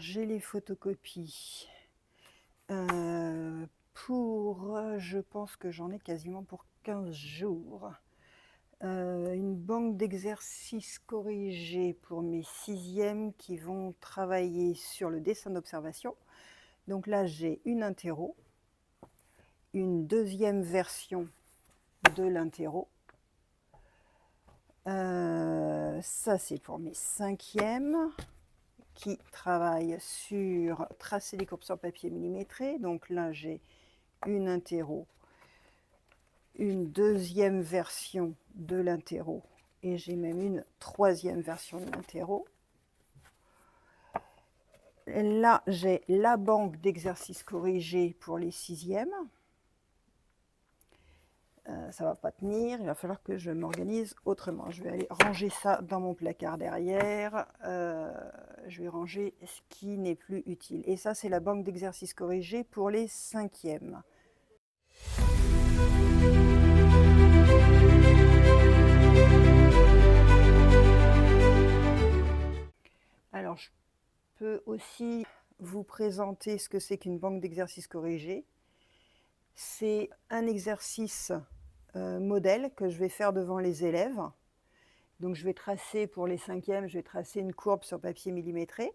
j'ai les photocopies je pense que j'en ai quasiment pour 15 jours. Une banque d'exercices corrigés pour mes 6e qui vont travailler sur le dessin d'observation. Donc là, j'ai une interro, une deuxième version de l'interro. Ça, c'est pour mes 5e qui travaillent sur tracer les courbes sur papier millimétré. Donc là, j'ai une interro, une deuxième version de l'interro et j'ai même une 3e version de l'interro. Là, j'ai la banque d'exercices corrigés pour les 6e. Ça ne va pas tenir, il va falloir que je m'organise autrement. Je vais aller ranger ça dans mon placard derrière. Je vais ranger ce qui n'est plus utile. Et ça, c'est la banque d'exercices corrigés pour les 5e. Alors, je peux aussi vous présenter ce que c'est qu'une banque d'exercices corrigés. C'est un exercice modèle que je vais faire devant les élèves. Donc je vais tracer pour les 5e, je vais tracer une courbe sur papier millimétré.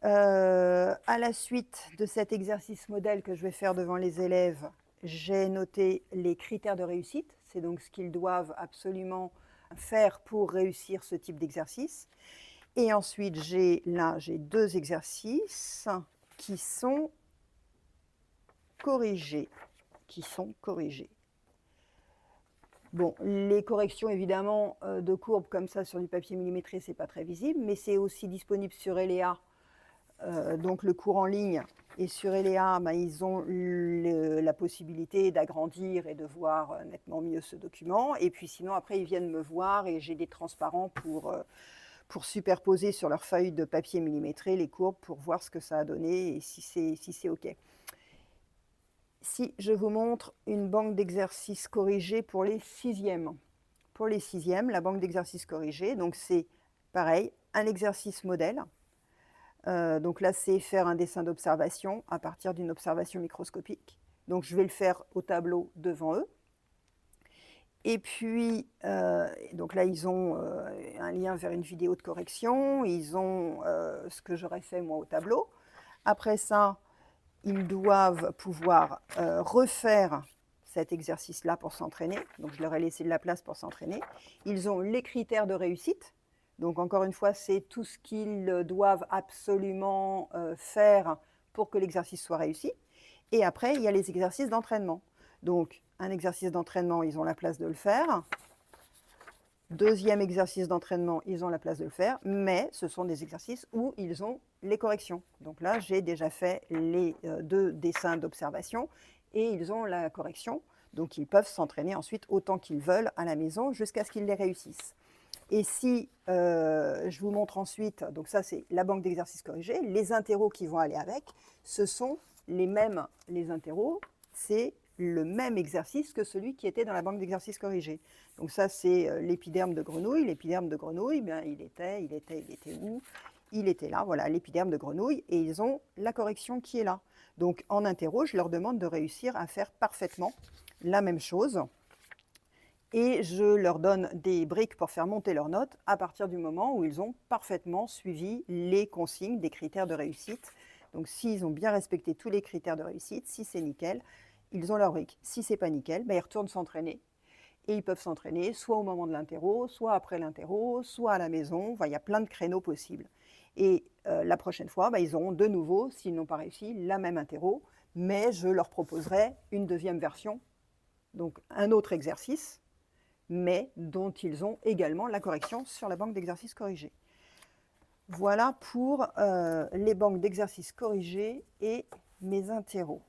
À la suite de cet exercice modèle que je vais faire devant les élèves, j'ai noté les critères de réussite. C'est donc ce qu'ils doivent absolument faire pour réussir ce type d'exercice. Et ensuite, j'ai 2 exercices qui sont corrigés. Bon, les corrections, évidemment, de courbes comme ça sur du papier millimétré, c'est pas très visible, mais c'est aussi disponible sur Elea, donc le cours en ligne. Et sur Elea, ils ont la possibilité d'agrandir et de voir nettement mieux ce document. Et puis sinon, après, ils viennent me voir et j'ai des transparents pour superposer sur leur feuille de papier millimétré les courbes pour voir ce que ça a donné et si c'est OK. Si je vous montre une banque d'exercices corrigés pour les 6e. Pour les 6e, la banque d'exercices corrigés, donc c'est pareil, un exercice modèle. Donc là, c'est faire un dessin d'observation à partir d'une observation microscopique. Donc je vais le faire au tableau devant eux. Et puis, donc là, ils ont un lien vers une vidéo de correction. Ils ont ce que j'aurais fait moi au tableau. Après ça, ils doivent pouvoir refaire cet exercice-là pour s'entraîner. Donc, je leur ai laissé de la place pour s'entraîner. Ils ont les critères de réussite. Donc, encore une fois, c'est tout ce qu'ils doivent absolument faire pour que l'exercice soit réussi. Et après, il y a les exercices d'entraînement. Donc, un exercice d'entraînement, ils ont la place de le faire. Deuxième exercice d'entraînement, ils ont la place de le faire, mais ce sont des exercices où ils ont les corrections. Donc là, j'ai déjà fait les 2 dessins d'observation et ils ont la correction. Donc ils peuvent s'entraîner ensuite autant qu'ils veulent à la maison jusqu'à ce qu'ils les réussissent. Et si je vous montre ensuite, donc ça c'est la banque d'exercices corrigés, les interros qui vont aller avec, ce sont les mêmes, les interros, c'est le même exercice que celui qui était dans la banque d'exercices corrigés. Donc ça, c'est l'épiderme de grenouille. L'épiderme de grenouille, il était où? Il était là, voilà, l'épiderme de grenouille, et ils ont la correction qui est là. Donc en interro, je leur demande de réussir à faire parfaitement la même chose. Et je leur donne des briques pour faire monter leurs notes à partir du moment où ils ont parfaitement suivi les consignes des critères de réussite. Donc s'ils ont bien respecté tous les critères de réussite, si c'est nickel, ils ont leur brique. Si c'est pas nickel, ils retournent s'entraîner. Et ils peuvent s'entraîner soit au moment de l'interro, soit après l'interro, soit à la maison. Enfin, il y a plein de créneaux possibles. Et la prochaine fois, ils auront de nouveau, s'ils n'ont pas réussi, la même interro, mais je leur proposerai une deuxième version, donc un autre exercice, mais dont ils ont également la correction sur la banque d'exercices corrigés. Voilà pour les banques d'exercices corrigés et mes interros.